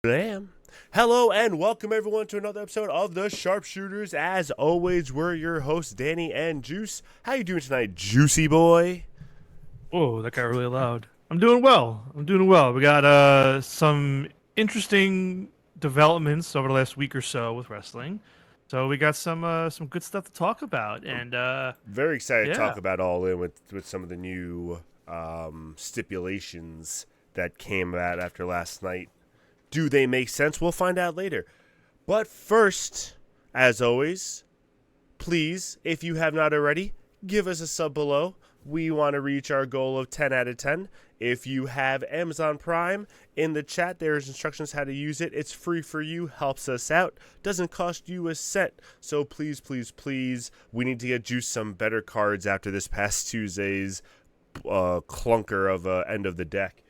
Bam. Hello and welcome everyone to another episode of the SharpSHOOTers. As always, we're your hosts, Danny and Juice. How you doing tonight, Juicy boy? Whoa, that got really loud. I'm doing well. We got some interesting developments over the last week or so with wrestling. So we got some good stuff to talk about. And Very excited to yeah. talk about All In with some of the new stipulations that came out after last night. Do they make sense? We'll find out later. But first, as always, please, if you have not already, give us a sub below. We want to reach our goal of 10 out of 10. If you have Amazon Prime, in the chat there's instructions how to use it. It's free for you, helps us out, doesn't cost you a cent. So please, please, please, we need to get Juice some better cards after this past Tuesday's clunker of end of the deck.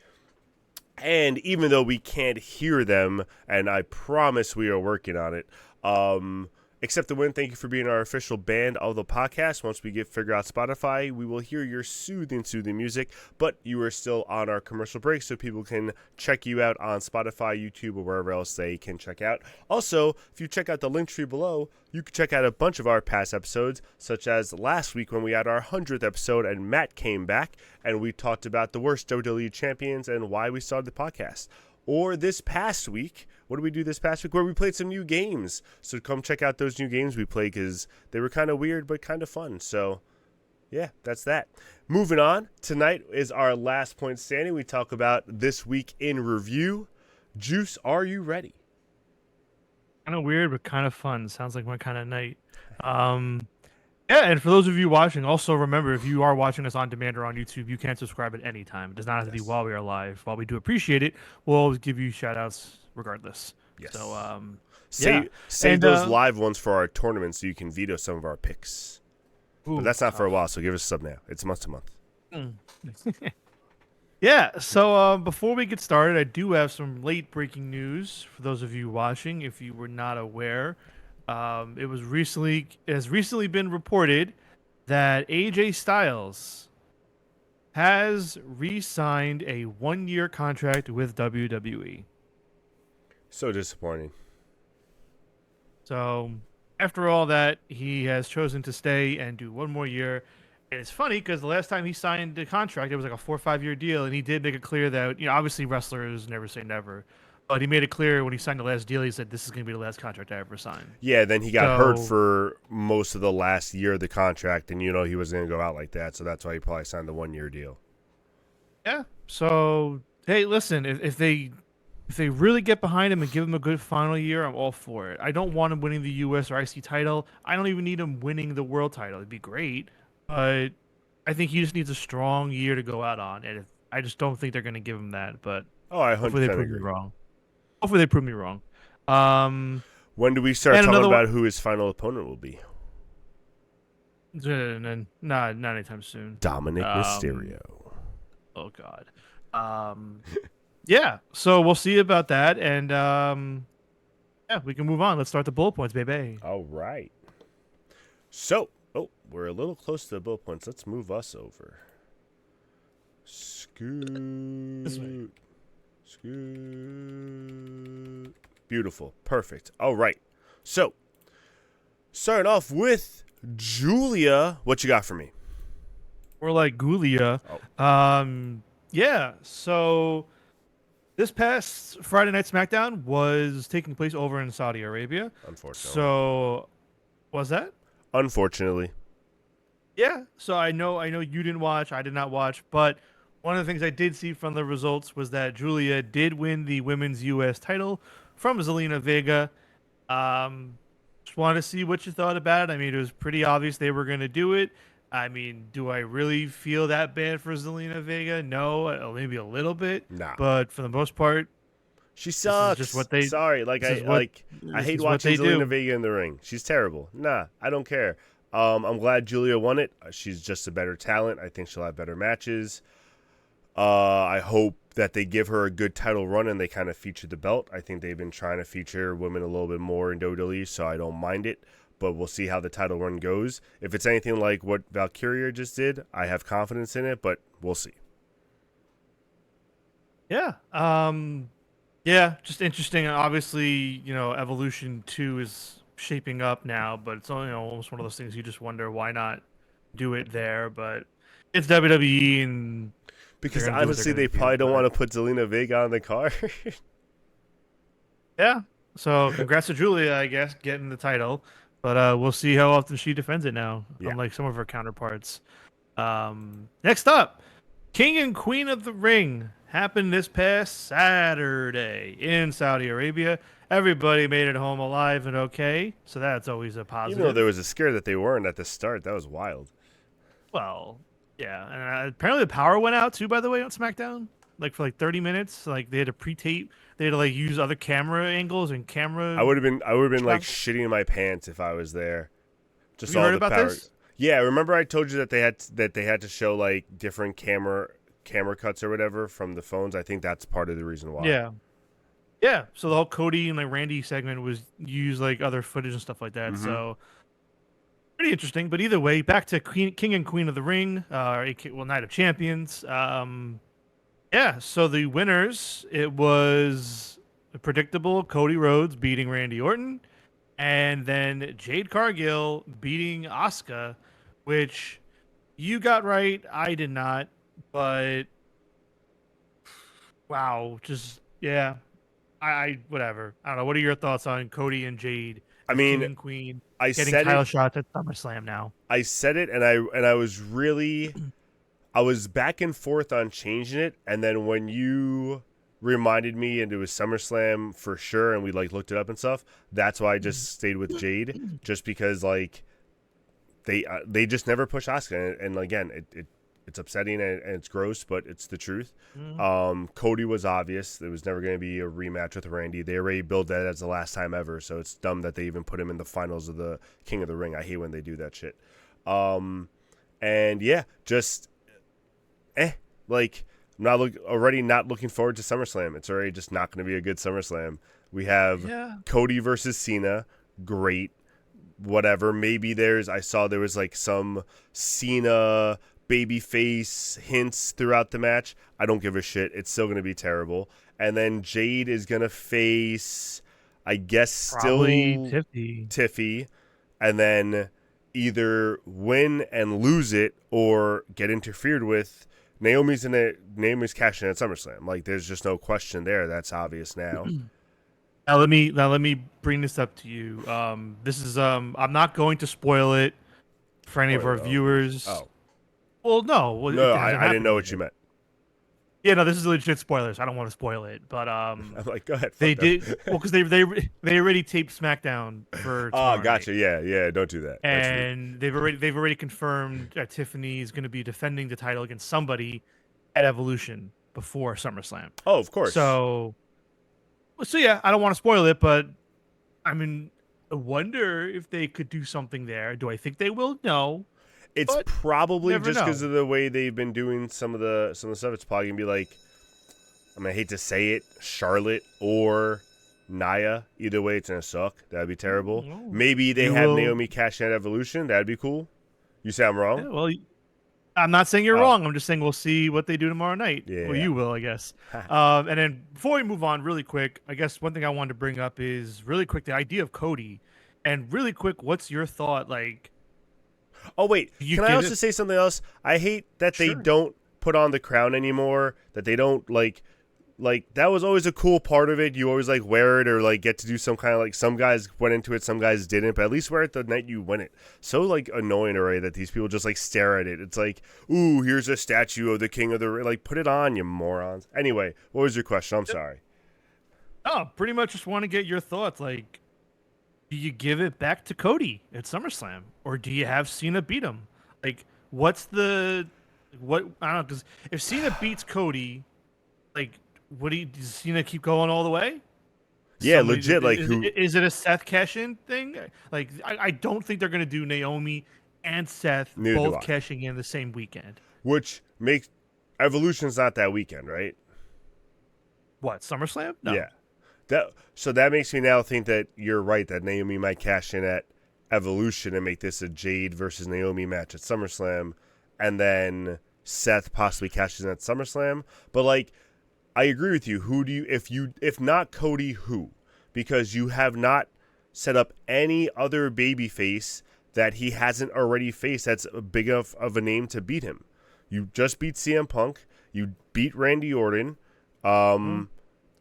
And even though we can't hear them, and I promise we are working on it, Accept the Win, thank you for being our official band of the podcast. Once we figure out Spotify, we will hear your soothing music, but you are still on our commercial break, so people can check you out on Spotify, YouTube, or wherever else they can check out. Also, if you check out the link tree below, you can check out a bunch of our past episodes, such as last week when we had our 100th episode and Matt came back, and we talked about the worst WWE champions and why we started the podcast. Or this past week, what did we do this past week? Where we played some new games. So come check out those new games we played because they were kind of weird but kind of fun. So, yeah, that's that. Moving on, tonight is our last point standing. We talk about this week in review. Juice, are you ready? Kind of weird, but kind of fun. Sounds like my kind of night. Yeah, and for those of you watching, also remember, if you are watching us on demand or on YouTube, you can subscribe at any time. It does not have to be while we are live. While we do appreciate it, we'll always give you shout-outs regardless. Yes. So, Save and, those live ones for our tournament so you can veto some of our picks. Ooh, But that's not for a while, so give us a sub now. It's month to month. Yeah, so before we get started, I do have some late breaking news for those of you watching. If you were not aware, it has recently been reported that AJ Styles has re-signed a 1-year contract with WWE. So disappointing. So after all that, he has chosen to stay and do 1 more year. And it's funny because the last time he signed the contract, it was like a 4 or 5 year deal, and he did make it clear that, obviously wrestlers never say never, but he made it clear when he signed the last deal, he said this is going to be the last contract I ever sign. Yeah, then he got hurt for most of the last year of the contract, and he wasn't going to go out like that, so that's why he probably signed the 1-year deal. Yeah. So hey, listen, if they really get behind him and give him a good final year, I'm all for it. I don't want him winning the U.S. or IC title. I don't even need him winning the world title. It'd be great. But I think he just needs a strong year to go out on, and I just don't think they're going to give him that. But I 100% hopefully they prove agree. me wrong. Hopefully they prove me wrong. When do we start talking about who his final opponent will be? Not anytime soon. Dominic Mysterio. Oh God. Yeah. So we'll see about that, and yeah, we can move on. Let's start the bullet points, baby. All right. So, we're a little close to the bullet points. Let's move us over. Scoot. This way. Scoot. Beautiful. Perfect. All right. So, starting off with Julia. What you got for me? Or like Gulia. Oh. Yeah. So this past Friday Night SmackDown was taking place over in Saudi Arabia. Unfortunately. So, was that? Unfortunately. Yeah. So I know you didn't watch. I did not watch. But one of the things I did see from the results was that Julia did win the women's U.S. title from Zelina Vega. Just wanted to see what you thought about it. I mean, it was pretty obvious they were going to do it. I mean, do I really feel that bad for Zelina Vega? No, maybe a little bit. Nah. But for the most part, she sucks. Just what they. Sorry, I hate watching Zelina Vega in the ring. She's terrible. Nah, I don't care. I'm glad Julia won it. She's just a better talent. I think she'll have better matches. I hope that they give her a good title run and they kind of feature the belt. I think they've been trying to feature women a little bit more in WWE, so I don't mind it. But we'll see how the title run goes. If it's anything like what Valkyria just did, I have confidence in it, but we'll see. Yeah. Yeah, just interesting. Obviously, Evolution 2 is shaping up now, but it's only, almost one of those things you just wonder why not do it there. But it's WWE and they're Because gonna do what they're honestly, gonna they do. probably don't But want to put Zelina Vega on the card. yeah, so congrats to Julia, I guess, getting the title. But we'll see how often she defends it now, Yeah. unlike some of her counterparts. Next up, King and Queen of the Ring happened this past Saturday in Saudi Arabia. Everybody made it home alive and okay, so that's always a Even though there positive. was a scare that they weren't at the start, that was wild. Well, yeah, and apparently the power went out too. By the way, on SmackDown, like for like 30 minutes, like they had to pre-tape, they had to like use other camera angles and camera. I would have been like Travel. shitting my pants if I was there. Have Just you all heard the about power. this? Yeah, remember I told you that they had to show like different camera cuts or whatever from the phones. I think that's part of the reason why. Yeah, yeah. So the whole Cody and like Randy segment was used like other footage and stuff like that. Mm-hmm. So pretty interesting. But either way, back to King and Queen of the Ring, well, Night of Champions. Yeah. So the winners, it was predictable Cody Rhodes beating Randy Orton, and then Jade Cargill beating Asuka, which you got right. I did not, but wow, just yeah. I whatever. I don't know. What are your thoughts on Cody and Jade I as King mean, and Queen I getting said title it. shots at SummerSlam now? I said it, and I was really I was back and forth on changing it, and then when you reminded me and it was SummerSlam for sure, and we like looked it up and stuff, that's why I just stayed with Jade, just because like they just never push Asuka, and again it's upsetting and it's gross, but it's the truth. Mhm. Cody was obvious. There was never going to be a rematch with Randy. They already billed that as the last time ever, so it's dumb that they even put him in the finals of the King of the Ring. I hate when they do that shit. And yeah, just like I'm already not looking forward to SummerSlam. It's already just not going to be a good SummerSlam. We have Yeah. Cody versus Cena. Great. Whatever. Maybe I saw there was like some Cena babyface hints throughout the match. I don't give a shit. It's still going to be terrible. And then Jade is going to face, I guess, Probably still Tiffy. Tiffy, and then either win and lose it or get interfered with. Naomi's cashing at SummerSlam. Like, there's just no question there. That's obvious now. Now let me bring this up to you. This is I'm not going to spoil it for any of Spoiler our alert. viewers. Oh Well, no, no, it hasn't I didn't happened know what you yet. meant. Yeah, no, this is legit spoilers. I don't want to spoil it, but I'm like, go ahead, they fuck them. did well because they already taped SmackDown for Oh, tomorrow night, gotcha. Yeah, don't do that. That's rude. and they've already confirmed that Tiffany is going to be defending the title against somebody at Evolution before SummerSlam. Oh, of course. So yeah, I don't want to spoil it, but I mean, I wonder if they could do something there. Do I think they will? No, It's but probably never just because know. of the way they've been doing some of the stuff. It's probably gonna be like, I mean, I hate to say it, Charlotte or Naya. Either way, it's gonna suck. That'd be terrible. Oh, Maybe they you have will. Naomi cash in at Evolution. That'd be cool. You say I'm wrong? Yeah, well, I'm not saying you're Oh, wrong. I'm just saying we'll see what they do tomorrow night. Well, yeah. you will, I guess. And then before we move on, really quick, I guess one thing I wanted to bring up is really quick the idea of Cody, and really quick, what's your thought? Like, Oh wait, do you can I give also it? say something else? I hate that they Sure. don't put on the crown anymore. That they don't like that was always a cool part of it. You always like wear it or like get to do some kind of like some guys went into it, some guys didn't, but at least wear it the night you win it. So like annoying already that these people just like stare at it. It's like, ooh, here's a statue of the king of the like put it on, you morons. Anyway, what was your question? I'm sorry. Oh, pretty much just want to get your thoughts. Like, do you give it back to Cody at SummerSlam, or do you have Cena beat him? Like, what's the what? I don't know. Because if Cena beats Cody, like, does Cena keep going all the way? Yeah, Somebody legit. Like who? is it a Seth cash-in thing? Like, I don't think they're gonna do Naomi and Seth Neither do both I. cashing in the same weekend. Which makes Evolution's not that weekend, right? What, SummerSlam? No. Yeah. That makes me now think that you're right that Naomi might cash in at Evolution and make this a Jade versus Naomi match at SummerSlam, and then Seth possibly cashes in at SummerSlam. But like, I agree with you. Who do you, if not Cody, who? Because you have not set up any other babyface that he hasn't already faced that's big enough of a name to beat him. You just beat CM Punk. You beat Randy Orton.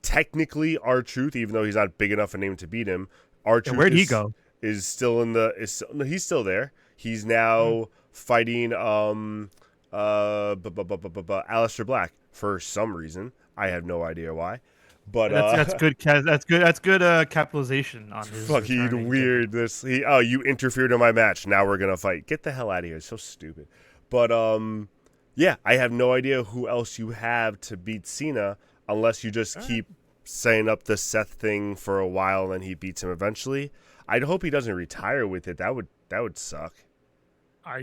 Technically, R-Truth, even though he's not big enough a name to beat him, R-Truth Where'd he go? Is still in the. No, he's still there. He's now fighting Aleister Black for some reason. I have no idea why. But that's good. That's good capitalization on his. Fucking weird. You interfered in my match. Now we're gonna fight. Get the hell out of here. It's so stupid. But yeah, I have no idea who else you have to beat Cena unless you just keep setting up the Seth thing for a while and then he beats him eventually. I'd hope he doesn't retire with it. That would suck.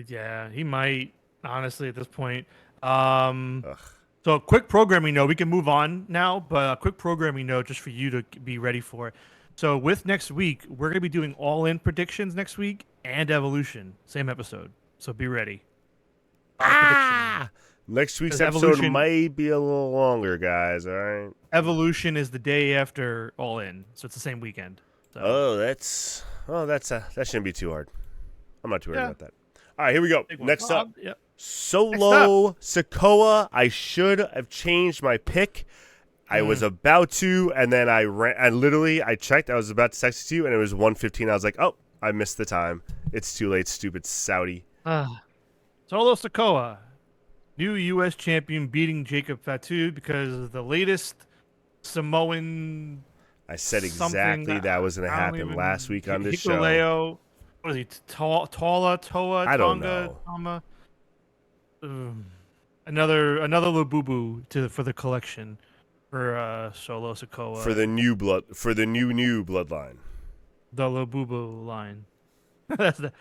Yeah, he might. Honestly, at this point. So a quick programming note. We can move on now, but a quick programming note just for you to be ready for it. So with next week, we're going to be doing all-in predictions next week and Evolution. Same episode. So be ready. Next week's episode might be a little longer, guys. All right. Evolution is the day after All In, so it's the same weekend. So. That shouldn't be too hard. I'm not too worried about that. All right, here we go. Next up, Solo Sikoa. I should have changed my pick. I was about to, and then I ran. And literally, I checked. I was about to text it to you, and it was 1:15. I was like, oh, I missed the time. It's too late, stupid Saudi. Solo Sikoa, new U.S. champion, beating Jacob Fatu because of the latest Samoan. I said exactly that was going to happen last week on this show. What is he? Toa? I don't know. Tama? Another Labubu for the collection for Solo Sikoa. For the new bloodline. The Labubu line. That's the.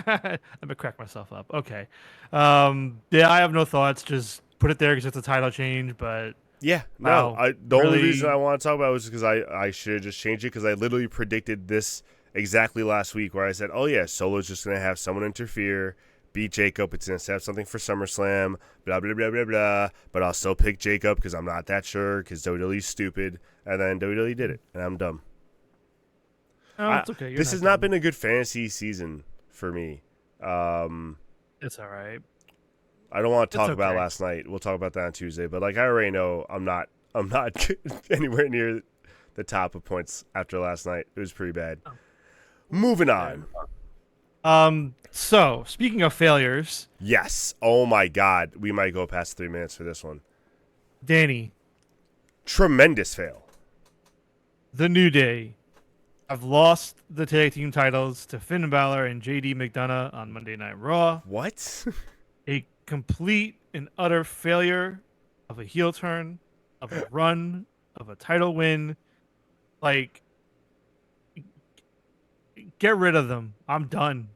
I'm gonna crack myself up. Okay. Yeah, I have no thoughts. Just put it there because it's a title change. But yeah, no. The only reason I want to talk about it was because I should have just changed it because I literally predicted this exactly last week where I said, oh yeah, Solo's just gonna have someone interfere, beat Jacob. It's gonna set up something for SummerSlam. Blah blah blah blah blah. But I'll still pick Jacob because I'm not that sure because WWE's stupid. And then WWE did it, and I'm dumb. Oh, it's okay. This has not been a good fantasy season for me. It's all right. I don't want to talk about last night. We'll talk about that on Tuesday. But like I already know, I'm not anywhere near the top of points after last night. It was pretty bad. Moving on. So speaking of failures, yes. Oh my God, we might go past 3 minutes for this one. Danny, tremendous fail. The New Day. I've lost the tag team titles to Finn Balor and JD McDonough on Monday Night Raw. What? A complete and utter failure of a heel turn, of a run, of a title win. Like, get rid of them. I'm done.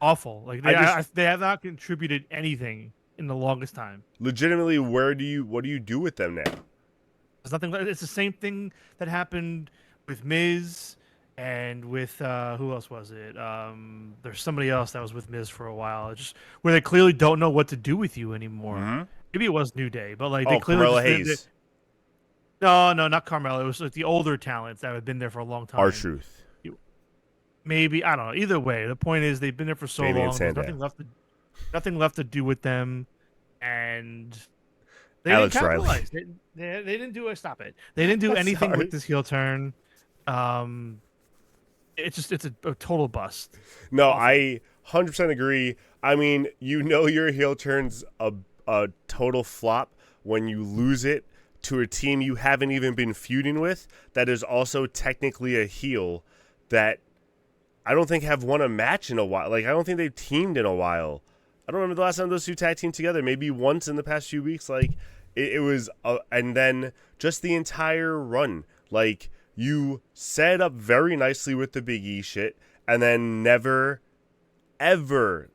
Awful. Like they have not contributed anything in the longest time. Legitimately, what do you do with them now? There's nothing. It's the same thing that happened with Miz and with who else was it? There's somebody else that was with Miz for a while. It's just where they clearly don't know what to do with you anymore. Mm-hmm. Maybe it was New Day, but like they clearly Carmella Hayes. No, not Carmella. It was like the older talents that have been there for a long time. R-Truth. Maybe, I don't know. Either way, the point is they've been there for so long. There's nothing left to do with them, and they didn't capitalize. They didn't do Stop it. They didn't do anything with this heel turn. It's a total bust. No, I 100% agree. I mean, your heel turn's a total flop when you lose it to a team you haven't even been feuding with that is also technically a heel that I don't think have won a match in a while. Like, I don't think they've teamed in a while. I don't remember the last time those two tag teamed together. Maybe once in the past few weeks. Like, it was, and then just the entire run. Like, you set up very nicely with the Big E shit, and then never, ever,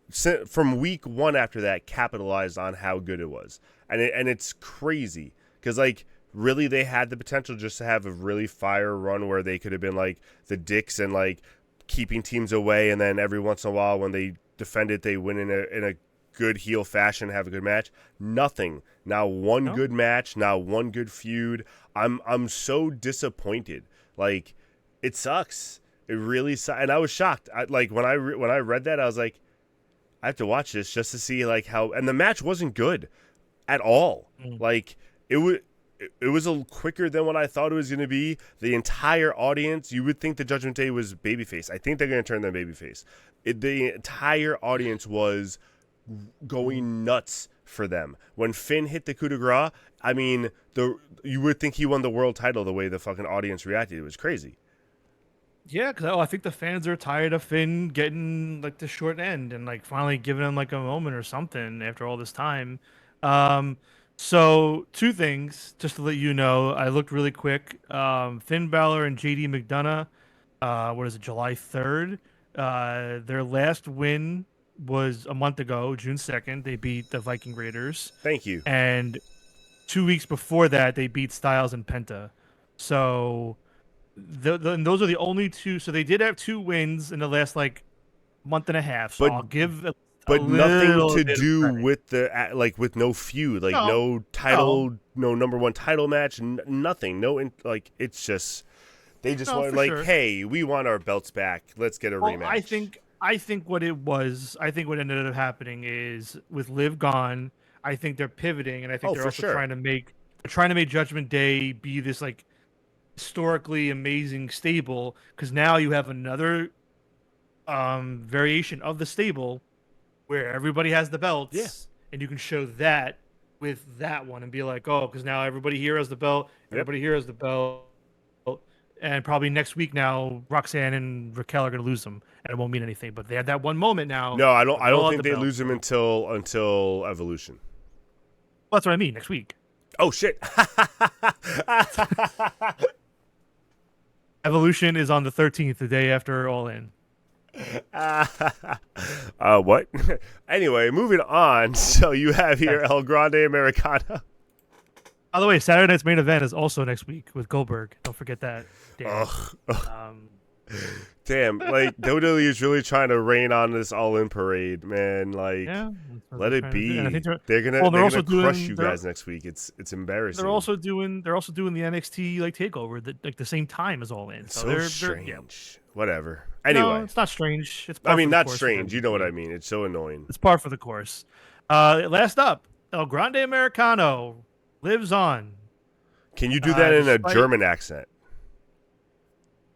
from week one after that, capitalized on how good it was. And it's crazy. Because, like, really they had the potential just to have a really fire run where they could have been, like, the dicks and, like, keeping teams away, and then every once in a while when they defend it, they win in a good heel fashion, have a good match. Nothing. Not one good match. Not one good feud. I'm so disappointed. Like, it sucks. It really sucks. And I was shocked. When I read that, I was like, I have to watch this just to see like how. And the match wasn't good at all. Like, it was a quicker than what I thought it was going to be. The entire audience, you would think the Judgment Day was babyface. I think they're going to turn them babyface. The entire audience was going nuts for them. When Finn hit the coup de grace, I mean, you would think he won the world title the way the fucking audience reacted. It was crazy. Yeah, because I think the fans are tired of Finn getting like the short end and like finally giving him like a moment or something after all this time. So two things just to let you know. I looked really quick. Finn Balor and JD McDonough. What is it? July 3rd. Their last win was a month ago, June 2nd. They beat the Viking Raiders. Thank you. And 2 weeks before that, they beat Styles and Penta. So and those are the only two. So they did have 2 wins in the last like month and a half. So I'll give but nothing to do with with no feud, like no title, no number 1 title match, nothing. It's just they just want hey, we want our belts back. Let's get a rematch. I think what ended up happening is with Liv gone, I think they're pivoting, and I think they're also trying to make Judgment Day be this like historically amazing stable, because now you have another variation of the stable where everybody has the belts, and you can show that with that one and be like, oh, because now everybody here has the belt, everybody here has the belt, and probably next week now Roxanne and Raquel are going to lose them, and it won't mean anything. But they had that one moment now. No, I don't think they lose them until Evolution. Well, that's what I mean. Next week. Oh shit. Evolution is on the 13th, the day after All In. What? Anyway, moving on. So you have here El Grande Americano. By the way, Saturday night's main event is also next week with Goldberg. Don't forget that. Damn, like WWE is really trying to rain on this All-In parade, man. Like, let it be. They're gonna crush you guys next week. It's embarrassing. They're also doing the NXT like takeover the same time as All In. So they're strange. Whatever. Anyway, no, it's not strange. It's not strange. You know what I mean. It's so annoying. It's par for the course. Last up, El Grande Americano lives on. Can you do that in a German accent?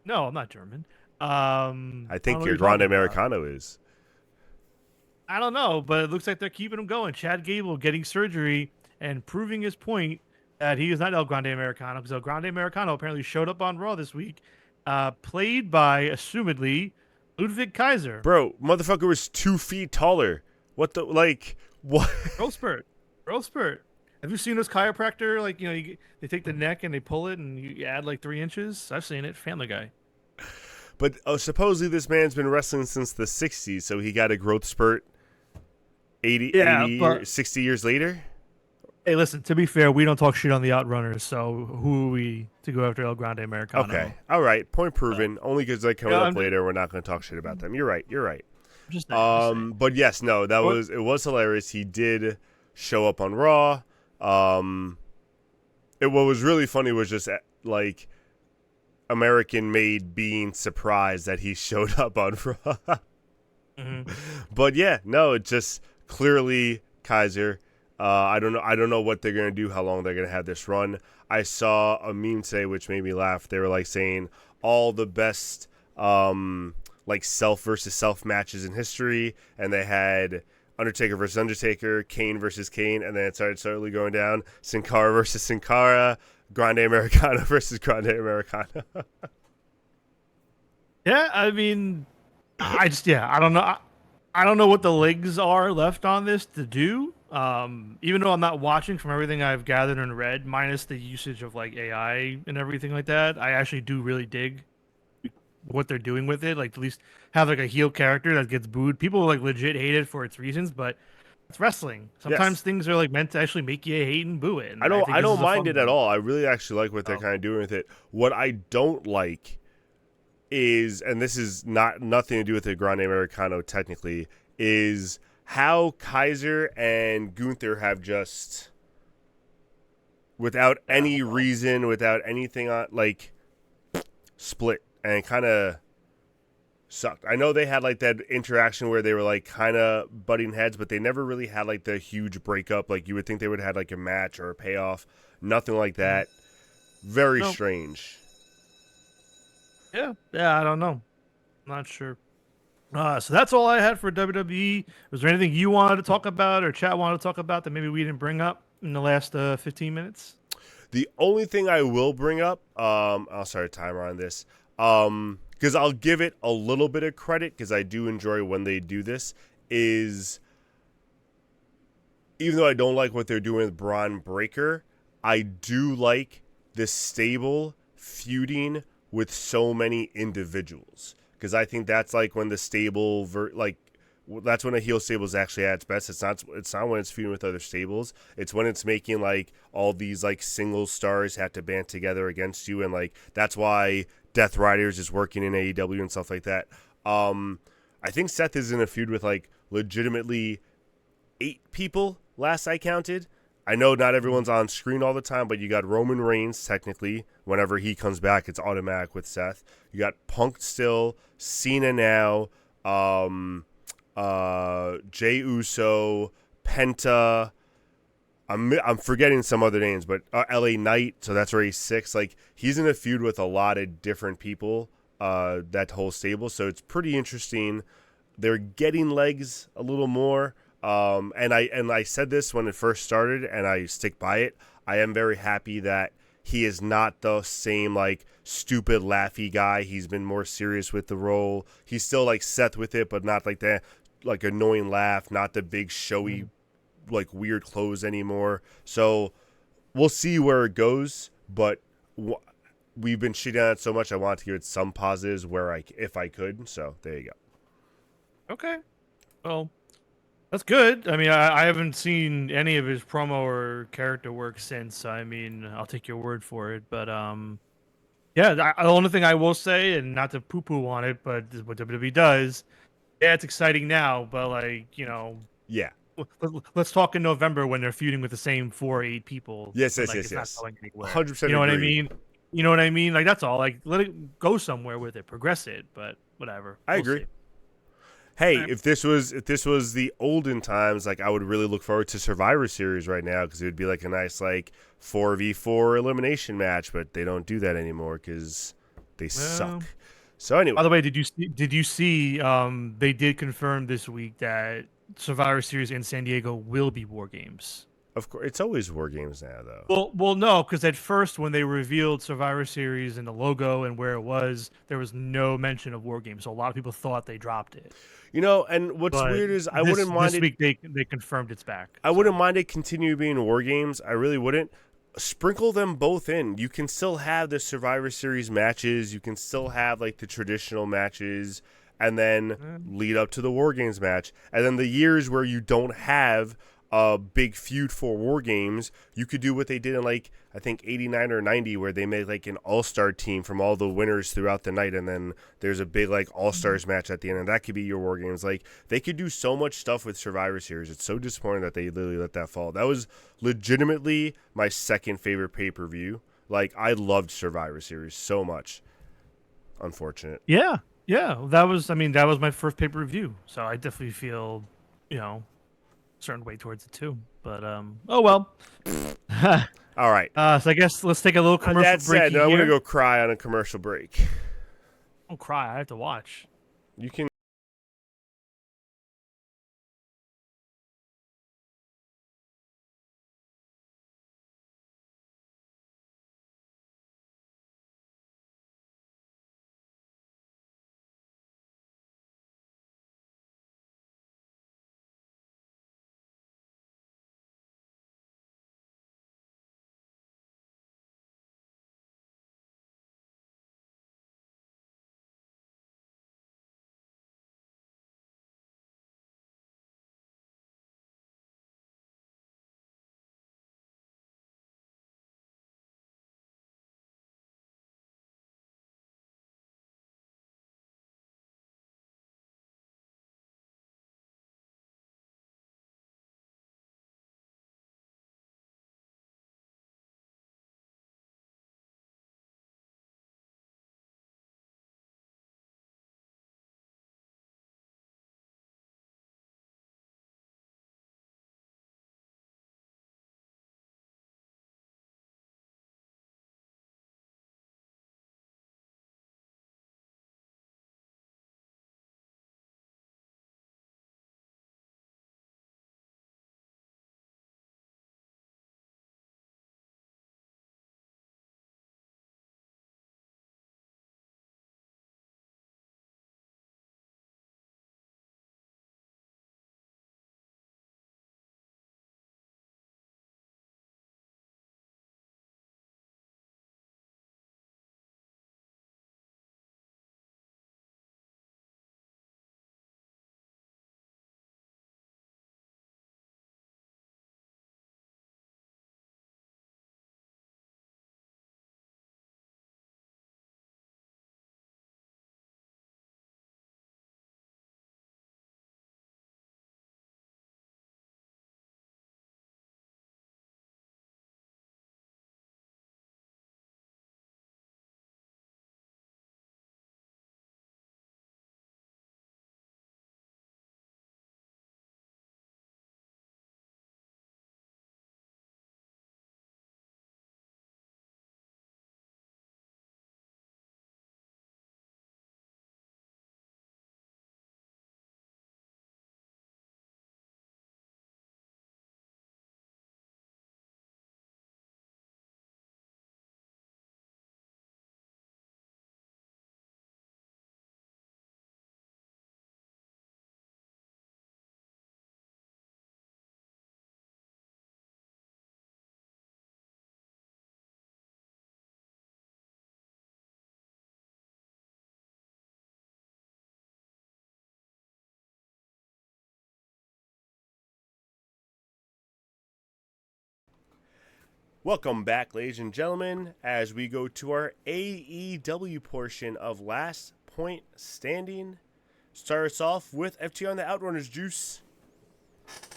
No, I'm not German. I think your Grande Americano is. I don't know, but it looks like they're keeping him going. Chad Gable getting surgery and proving his point that he is not El Grande Americano, because El Grande Americano apparently showed up on Raw this week, played by, assumedly, Ludwig Kaiser. Bro, motherfucker was 2 feet taller. What? Growth spurt. Have you seen this chiropractor? Like, they take the neck and they pull it and you add like 3 inches. I've seen it. Family Guy. But supposedly this man's been wrestling since the 60s, so he got a growth spurt 60 years later? Hey, listen, to be fair, we don't talk shit on the Outrunners, so who are we to go after El Grande Americano? Okay. All right. Point proven. Only because they're coming up later, we're not going to talk shit about them. You're right. Just but yes, no, it was hilarious. He did show up on Raw. What was really funny was just like American-made being surprised that he showed up on Raw. But yeah, no, it's just clearly Kaiser. I don't know what they're gonna do, how long they're gonna have this run. I saw a meme today which made me laugh. They were like saying all the best like self versus self matches in history, and they had Undertaker versus Undertaker, Kane versus Kane, and then it started slowly going down. Sin Cara versus Sin Cara, Grande Americano versus Grande Americano. Yeah, I mean, I don't know. I don't know what the legs are left on this to do. Even though I'm not watching, from everything I've gathered and read, minus the usage of like AI and everything like that, I actually do really dig what they're doing with it. Like, at least have like a heel character that gets booed. People like legit hate it for its reasons, but it's wrestling. Sometimes things are like meant to actually make you hate and boo it. And I don't mind it at all. I really actually like what they're kind of doing with it. What I don't like is, and this is nothing to do with the Grande Americano technically, is how Kaiser and Gunther have just, without Yeah. any reason, without anything on, like, split and kind of sucked. I know they had like that interaction where they were like kind of butting heads, but they never really had like the huge breakup. Like you would think they would have had like a match or a payoff. Nothing like that. Very No. strange. Yeah. Yeah. I don't know. Not sure. So that's all I had for WWE. Was there anything you wanted to talk about or chat wanted to talk about that maybe we didn't bring up in the last 15 minutes? The only thing I will bring up, I'll start a timer on this, because I'll give it a little bit of credit because I do enjoy when they do this, is even though I don't like what they're doing with Braun Breaker, I do like the stable feuding with so many individuals because I think that's like when the stable that's when a heel stable is actually at its best. It's not when it's feuding with other stables. It's when it's making like all these like single stars have to band together against you, and like that's why Death Riders is working in AEW and stuff like that. I think Seth is in a feud with like legitimately 8 people last I counted. I know not everyone's on screen all the time, but you got Roman Reigns technically. Whenever he comes back, it's automatic with Seth. You got Punk still, Cena now, Jey Uso, Penta. I'm forgetting some other names, but LA Knight. So that's already 6. Like he's in a feud with a lot of different people. That whole stable. So it's pretty interesting. They're getting legs a little more. And I said this when it first started, and I stick by it. I am very happy that he is not the same like stupid laughy guy. He's been more serious with the role. He's still like Seth with it, but not like that like annoying laugh, not the big showy like weird clothes anymore. So we'll see where it goes. But we've been shitting on it so much. I want to give it some positives if I could. So there you go. Okay. Well, that's good. I mean, I haven't seen any of his promo or character work since. I mean, I'll take your word for it. But yeah, the only thing I will say, and not to poo-poo on it, but this is what WWE does. Yeah, it's exciting now, but like Yeah. let's talk in November when they're feuding with the same 4 or 8 people. Yes. And, Yes. like, Yes. it's not Yes. going anywhere. 100% You know what I agree. mean? You know what I mean? Like that's all. Like let it go somewhere with it, progress it. But whatever, I we'll agree. see. Hey, All right. if this was the olden times, like I would really look forward to Survivor Series right now because it would be like a nice like 4v4 elimination match, but they don't do that anymore because they suck. Well, So anyway, by the way, did you see they did confirm this week that Survivor Series in San Diego will be War Games. of course, it's always war games now, though. Well, no, because at first when they revealed Survivor Series and the logo and where it was, there was no mention of War Games. So a lot of people thought they dropped it. And what's But weird is this week they confirmed it's back. I So wouldn't mind it continue being war games. I really wouldn't. Sprinkle them both in. You can still have the Survivor Series matches. You can still have like the traditional matches, and then lead up to the War Games match. And then the years where you don't have a big feud for War Games, you could do what they did in like I think 89 or 90, where they made like an all-star team from all the winners throughout the night, and then there's a big like all-stars match at the end, and that could be your War Games. Like they could do so much stuff with Survivor Series. It's so disappointing that they literally let that fall. That was legitimately my second favorite pay-per-view. Like I loved Survivor Series so much. Unfortunate. yeah, yeah, that was. I mean, that was my first pay-per-view. So I definitely feel, you know, a certain way towards it too. But oh well. All right. So I guess let's take a little On commercial that break said, I'm here. gonna go cry on a commercial break. Don't cry. I have to watch. You can Welcome back, ladies and gentlemen, as we go to our AEW portion of Last Point Standing. Start us off with FTR and the Outrunners, Juice.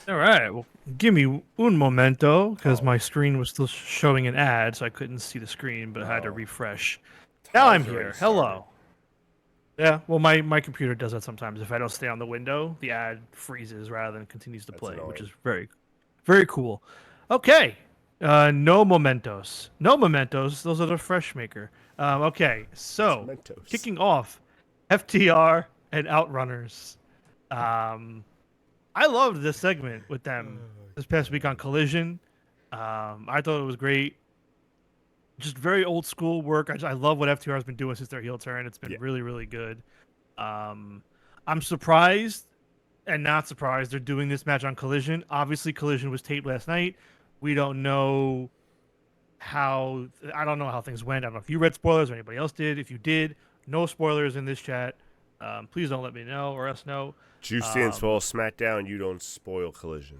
All right. Well, give me un momento because my screen was still showing an ad, so I couldn't see the screen, but I had to refresh. Now I'm here. Hello. Yeah. Well, my computer does that sometimes. If I don't stay on the window, the ad freezes rather than continues to play, which is very, very cool. Okay. No mementos. No mementos. Those are the fresh maker. Okay. So kicking off, FTR and Outrunners. I loved this segment with them this past week on Collision. I thought it was great. Just very old school work. I love what FTR has been doing since their heel turn. It's been really, really good. I'm surprised and not surprised they're doing this match on Collision. Obviously, Collision was taped last night. We don't know how. I don't know how things went. I don't know if you read spoilers or anybody else did. If you did, no spoilers in this chat. Please don't let me know or us know. Juice didn't spoil SmackDown. You don't spoil Collision.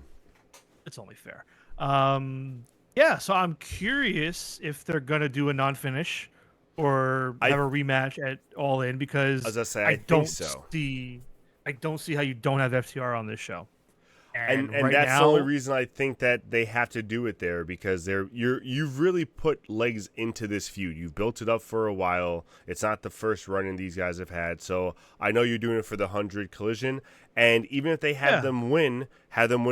It's only fair. Yeah, so I'm curious if they're gonna do a non-finish or have a rematch at All In because as I say, I don't see how you don't have FTR on this show. And right that's now, the only reason I think that they have to do it there because you've really put legs into this feud. You've built it up for a while. It's not the first run-in these guys have had. So I know you're doing it for the 100 Collision. And even if they have them win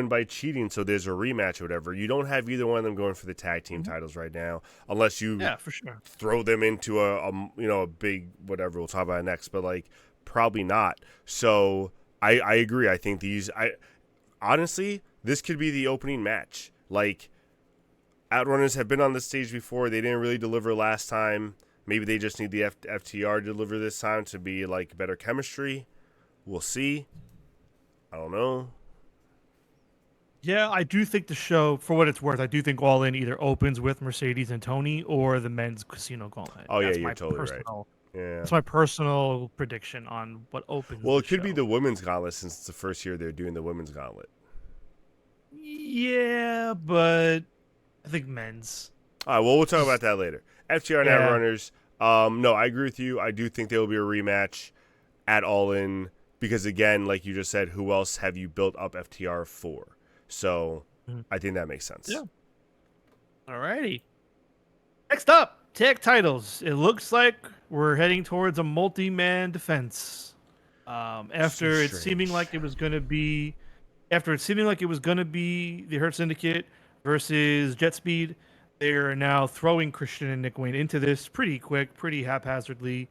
by cheating so there's a rematch or whatever, you don't have either one of them going for the tag team titles right now unless you for sure. throw them into a big whatever. We'll talk about it next. But, like, probably not. So I agree. I think honestly, this could be the opening match. Like, Outrunners have been on the stage before. They didn't really deliver last time. Maybe they just need the FTR to deliver this time to be, like, better chemistry. We'll see. I don't know. Yeah, I do think the show, for what it's worth, I do think All In either opens with Mercedes and Tony or the men's Casino Gauntlet. Oh, yeah, you're totally right. Yeah. That's my personal prediction on what opens. Well, it could be the women's gauntlet since it's the first year they're doing the women's gauntlet. Yeah, but I think men's. All right, well, we'll talk about that later. FTR and Outrunners. No, I agree with you. I do think there will be a rematch at All In because, again, like you just said, who else have you built up FTR for? So I think that makes sense. Yeah. All righty. Next up, tag titles. It looks like we're heading towards a multi-man defense. After it seeming like it was going to be the Hurt Syndicate versus Jet Speed, they're now throwing Christian and Nick Wayne into this pretty quick, pretty haphazardly,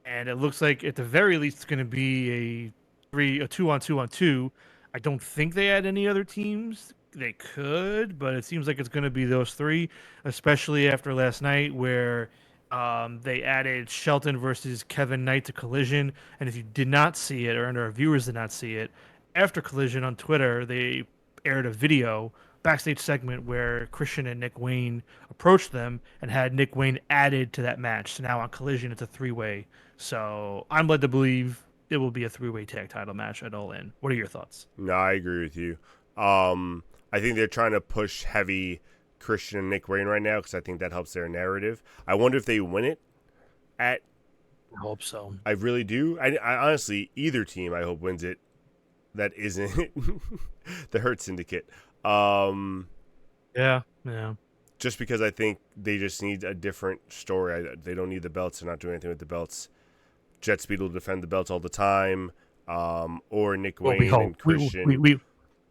and it looks like at the very least it's going to be a 2-on-2-on-2. I don't think they had any other teams. They could, but it seems like it's going to be those three, especially after last night where they added Shelton versus Kevin Knight to Collision. And if you did not see it, or our viewers did not see it, after Collision on Twitter, they aired a video backstage segment where Christian and Nick Wayne approached them and had Nick Wayne added to that match. So now on Collision, it's a three-way. So I'm led to believe it will be a three-way tag title match at All In. What are your thoughts? No, I agree with you. I think they're trying to push heavy Christian and Nick Wayne right now because I think that helps their narrative. I wonder if they win it at... I hope so. I really do. I honestly, either team I hope wins it that isn't the Hurt Syndicate. Yeah. Just because I think they just need a different story. They don't need the belts. They're not doing anything with the belts. Jet Speed will defend the belts all the time. Or Nick Wayne and Christian.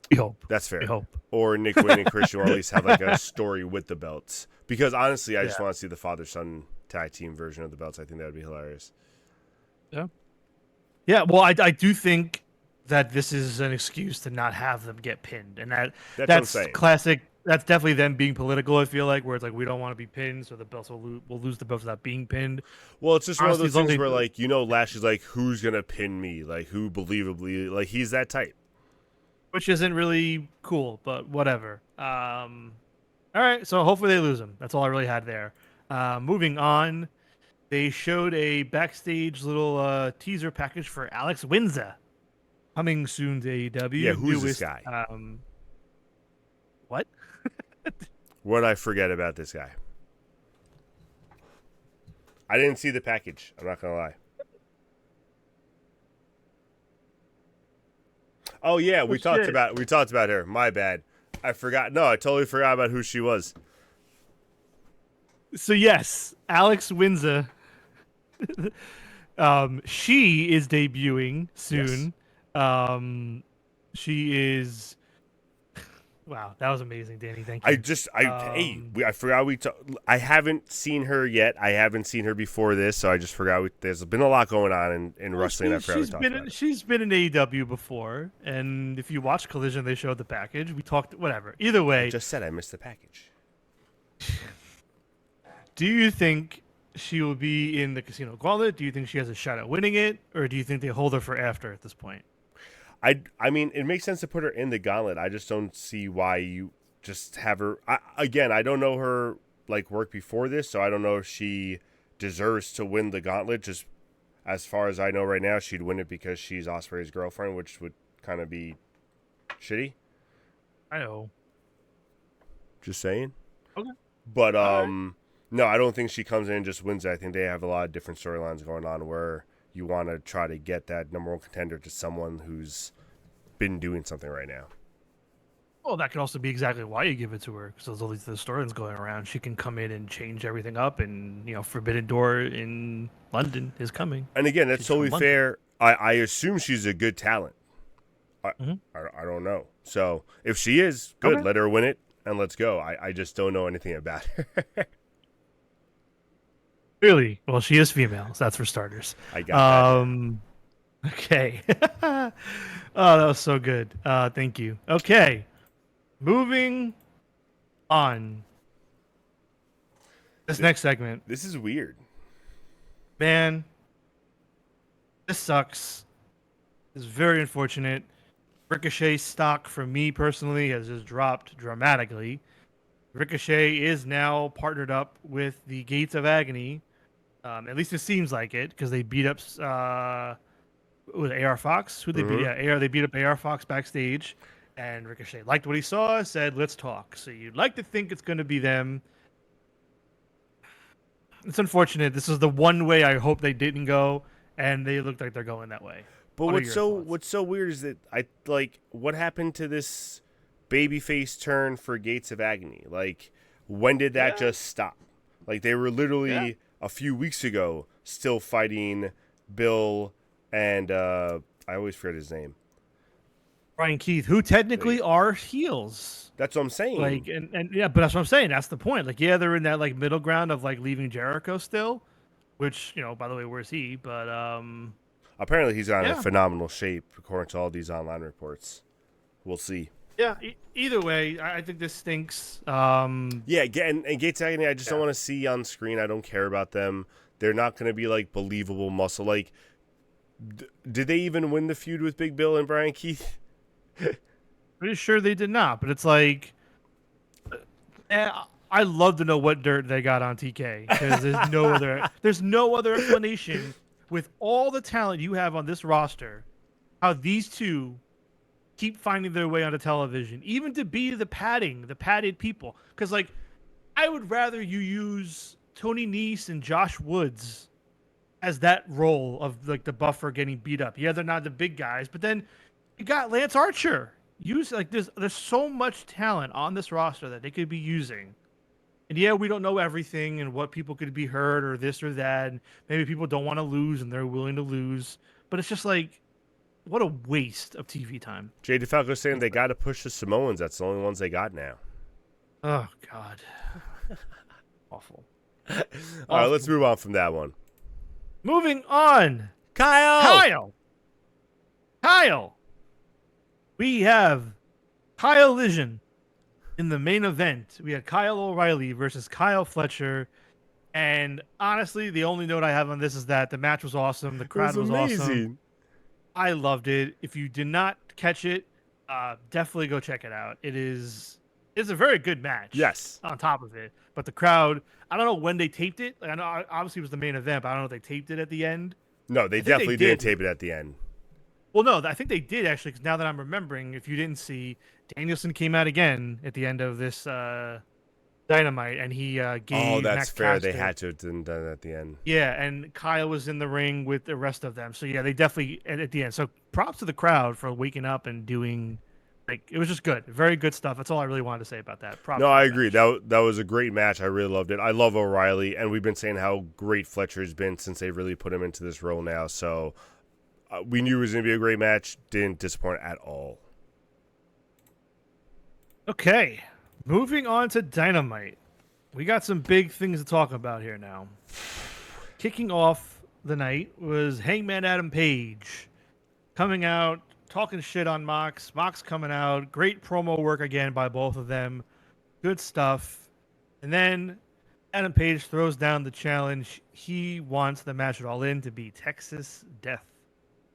We hope. That's fair. We hope. Or Nick Wayne and Christian will at least have like a story with the belts. Because honestly, I just want to see the father-son tag team version of the belts. I think that would be hilarious. Yeah. Yeah, well, I do think that this is an excuse to not have them get pinned. And that's classic. That's definitely them being political, I feel like, where it's like, we don't want to be pinned, so the belts will lose the belts without being pinned. Well, it's just honestly, one of those things where, like, Lashley's like, who's going to pin me? Like, who believably, like, he's that type. Which isn't really cool, but whatever. All right, so hopefully they lose him. That's all I really had there. Moving on, they showed a backstage little teaser package for Alex Windsor coming soon to AEW. Yeah, who's this guy? What? What did I forget about this guy? I didn't see the package. I'm not gonna lie. Oh yeah, we talked shit. about her. My bad. I forgot. No, I totally forgot about who she was. So yes, Alex Windsor. She is debuting soon. She is. Wow, that was amazing, Danny. Thank you. I forgot I haven't seen her yet. I haven't seen her before this, so I just forgot. There's been a lot going on in wrestling. I forgot we talked about it. She's been in AEW before, and if you watch Collision, they showed the package. We talked, whatever. Either way, I just said I missed the package. Do you think she will be in the Casino Gauntlet? Do you think she has a shot at winning it, or do you think they hold her for after at this point? I mean, it makes sense to put her in the Gauntlet. I just don't see why you just have her. I don't know her like work before this, so I don't know if she deserves to win the Gauntlet. Just as far as I know right now, she'd win it because she's Ospreay's girlfriend, which would kind of be shitty. I know. Just saying. Okay. But no, I don't think she comes in and just wins it. I think they have a lot of different storylines going on where you want to try to get that number one contender to someone who's been doing something right now. Well, that could also be exactly why you give it to her, because there's all these storylines going around. She can come in and change everything up, and Forbidden Door in London is coming. And again, that's totally fair. I assume she's a good talent. I don't know. So if she is good, okay, let her win it and let's go. I just don't know anything about her. Really? Well, she is female, so that's for starters. I got that. Okay. Oh, that was so good. Thank you. Okay. Moving on. This next segment. This is weird. Man, this sucks. It's very unfortunate. Ricochet stock for me personally has just dropped dramatically. Ricochet is now partnered up with the Gates of Agony. At least it seems like it, because they beat up with AR Fox. Who they beat? Yeah, they beat up AR Fox backstage, and Ricochet liked what he saw, said, "Let's talk." So you'd like to think it's going to be them. It's unfortunate. This is the one way I hope they didn't go, and they look like they're going that way. But what's so weird is that what happened to this babyface turn for Gates of Agony? Like, when did that just stop? Like, they were literally a few weeks ago still fighting Bill and I always forget his name. Brian Keith, who technically are heels. That's what I'm saying. Like, and yeah, but that's what I'm saying. That's the point. Like, yeah, they're in that like middle ground of like leaving Jericho still, which, by the way, where's he? But apparently he's in phenomenal shape according to all these online reports. We'll see. Yeah. Either way, I think this stinks. And Gates Agony, I just don't want to see on screen. I don't care about them. They're not going to be like believable muscle. Like, did they even win the feud with Big Bill and Brian Keith? Pretty sure they did not. But it's like, I love to know what dirt they got on TK, because there's no other explanation with all the talent you have on this roster, how these two keep finding their way onto television, even to be the padded people. Because, like, I would rather you use Tony Nese and Josh Woods as that role of, like, the buffer getting beat up. Yeah, they're not the big guys, but then you got Lance Archer. There's so much talent on this roster that they could be using. And yeah, we don't know everything and what people could be hurt or this or that. And maybe people don't want to lose and they're willing to lose. But it's just like, what a waste of TV time. Jay DeFalco's saying they got to push the Samoans. That's the only ones they got now. Oh, God. Awful. All right, let's move on from that one. Moving on. Kyle. We have Kyle Lision in the main event. We had Kyle O'Reilly versus Kyle Fletcher. And honestly, the only note I have on this is that the match was awesome. The crowd was awesome. I loved it. If you did not catch it, definitely go check it out. It's a very good match. Yes. On top of it. But the crowd, I don't know when they taped it. I know obviously it was the main event, but I don't know if they taped it at the end. No, they definitely didn't tape it at the end. Well, no, I think they did actually, because now that I'm remembering, if you didn't see, Danielson came out again at the end of this Dynamite, and he Oh, gave that's Max fair. They Caster. had to have done that at the end. Yeah, and Kyle was in the ring with the rest of them. So yeah, they definitely at the end. So props to the crowd for waking up and doing like it was just good. Very good stuff. That's all I really wanted to say about that. Props No, for I that agree. match. That was a great match. I really loved it. I love O'Reilly, and we've been saying how great Fletcher's been since they really put him into this role now. So we knew it was going to be a great match. Didn't disappoint at all. Okay. Moving on to Dynamite. We got some big things to talk about here now. Kicking off the night was Hangman Adam Page coming out, talking shit on Mox. Mox coming out. Great promo work again by both of them. Good stuff. And then Adam Page throws down the challenge. He wants the match at All In to be Texas Death.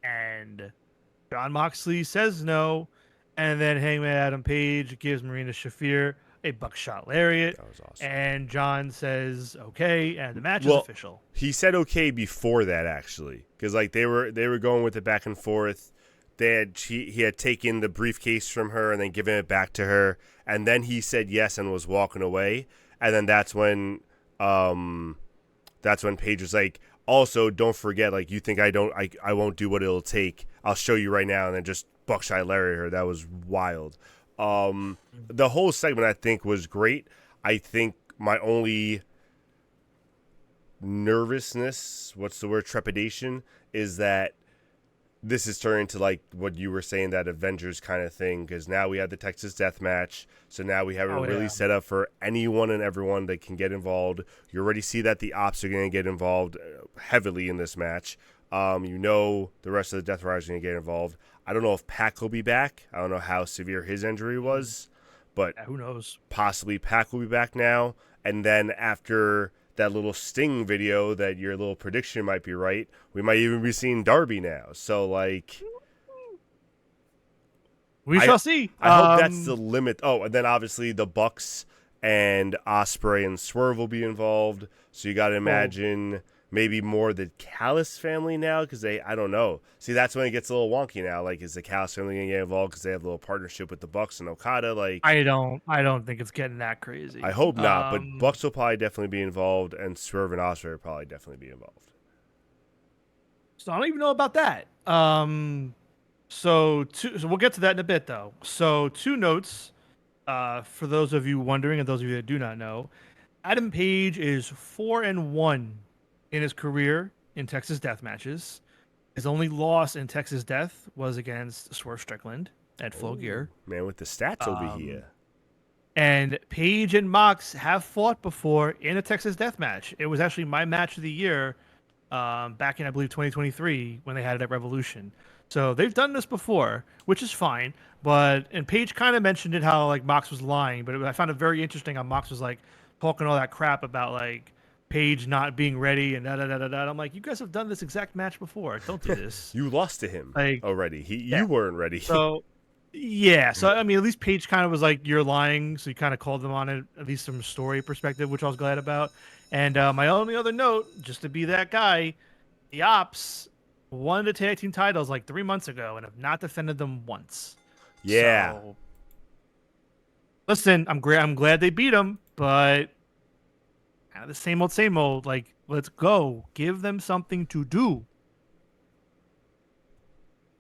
And Jon Moxley says no. And then Hangman Adam Page gives Marina Shafir a buckshot lariat. That was awesome. And John says okay, and the match is Well, official. he said okay before that actually, because like they were going with it back and forth. He had taken the briefcase from her and then given it back to her, and then he said yes and was walking away. And then that's when Paige was like, also don't forget, like you think I won't do what it'll take. I'll show you right now, and then just buckshot lariat her. That was wild. The whole segment I think was great. I think my only nervousness, what's the word, trepidation, is that this is turning to like what you were saying, that Avengers kind of thing, because now we have the Texas Death Match, so now we have it really set up for anyone and everyone that can get involved. You already see that the Ops are going to get involved heavily in this match. The rest of the Death Riders are going to get involved. I don't know if Pac will be back. I don't know how severe his injury was, but Who knows? possibly Pac will be back now. And then after that little Sting video, that your little prediction might be right, we might even be seeing Darby now. So, like, We shall see. I hope that's the limit. Oh, and then obviously the Bucks and Ospreay and Swerve will be involved. So you got to imagine maybe more the Callis family now, because I don't know. See, that's when it gets a little wonky now. Like, is the Callis family going to get involved because they have a little partnership with the Bucks and Okada? Like, I don't think it's getting that crazy. I hope not, but Bucks will probably definitely be involved, and Swerve and Ospreay will probably definitely be involved. So I don't even know about that. So we'll get to that in a bit, though. So 2 notes for those of you wondering and those of you that do not know. Adam Page is 4-1 in his career in Texas Death matches. His only loss in Texas Death was against Swerve Strickland at Flow Gear. Man with the stats over here. And Page and Mox have fought before in a Texas Death match. It was actually my match of the year back in, I believe, 2023 when they had it at Revolution. So they've done this before, which is fine. And Page kind of mentioned it, how like Mox was lying, but I found it very interesting how Mox was like talking all that crap about like Page not being ready and da da da da da. I'm like, you guys have done this exact match before. Don't do this. You lost to him already. You weren't ready. So yeah, so I mean, at least Page kind of was like, "You're lying," so he kind of called them on it, at least from a story perspective, which I was glad about. And my only other note, just to be that guy, the Ops won the tag team titles like 3 months ago and have not defended them once. Yeah. So, listen, I'm glad they beat them, but kind of the same old, same old. Like, let's go, give them something to do.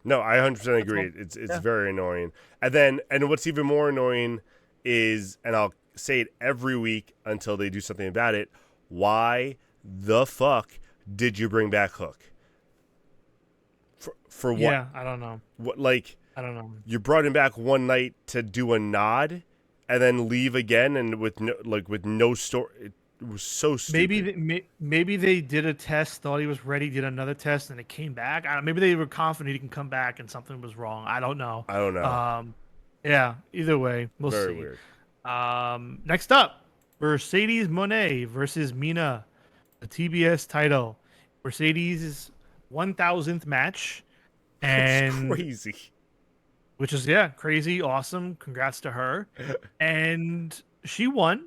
No, I 100% agree. It's very annoying. And what's even more annoying is, and I'll say it every week until they do something about it, why the fuck did you bring back Hook? For what? Yeah, I don't know. What, like, I don't know. You brought him back one night to do a nod and then leave again, and with no story. It was so stupid. Maybe they did a test, thought he was ready, did another test, and it came back. Maybe they were confident he can come back, and something was wrong. I don't know. Yeah. Either way, we'll Very see. Weird. Next up, Mercedes Moné versus Mina, the TBS title. Mercedes' 1,000th match, and That's crazy. which is crazy, awesome. Congrats to her, and she won.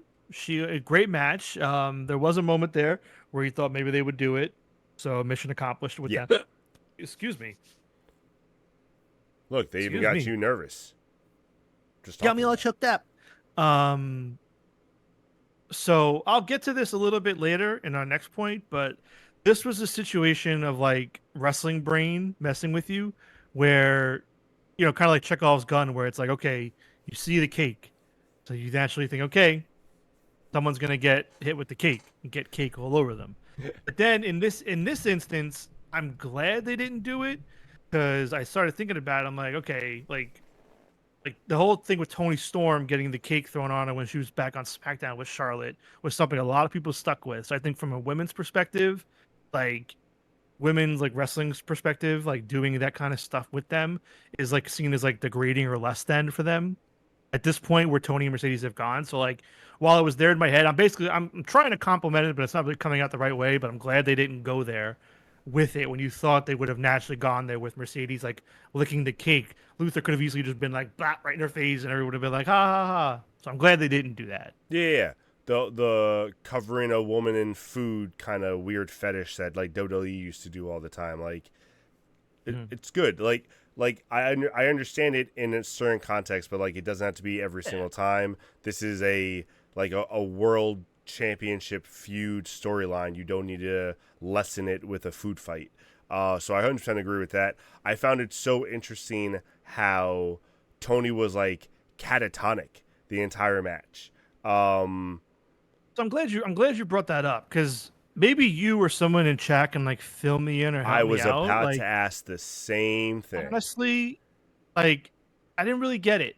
A great match. There was a moment there where you thought maybe they would do it, so mission accomplished with that. Excuse me. Look, they even got you nervous. Just got me all choked up. So I'll get to this a little bit later in our next point, but this was a situation of like wrestling brain messing with you, where kind of like Chekhov's gun, where it's like, okay, you see the cake, so you naturally think, okay, someone's gonna get hit with the cake and get cake all over them. But then in this instance, I'm glad they didn't do it because I started thinking about it. I'm like, okay, like the whole thing with Tony Storm getting the cake thrown on her when she was back on SmackDown with Charlotte was something a lot of people stuck with. So I think from a women's perspective, like women's like wrestling's perspective, like doing that kind of stuff with them is like seen as like degrading or less than for them at this point where Tony and Mercedes have gone. So like while it was there in my head, I'm trying to compliment it, but it's not really coming out the right way. But I'm glad they didn't go there with it when you thought they would have naturally gone there with Mercedes like licking the cake. Luther could have easily just been like blah, right in her face, and everyone would have been like ha ha ha. So I'm glad they didn't do that. Yeah. The covering a woman in food kind of weird fetish that like WWE used to do all the time. Like Mhm. it's good. I understand it in a certain context, but like it doesn't have to be every single time. This is a world championship feud storyline. You don't need to lessen it with a food fight. So I 100% agree with that. I found it so interesting how Tony was like catatonic the entire match. Um, So I'm glad you brought that up because maybe you or someone in chat can like fill me in or I help me was out. about to Like ask the same thing. honestly, like I didn't really get it.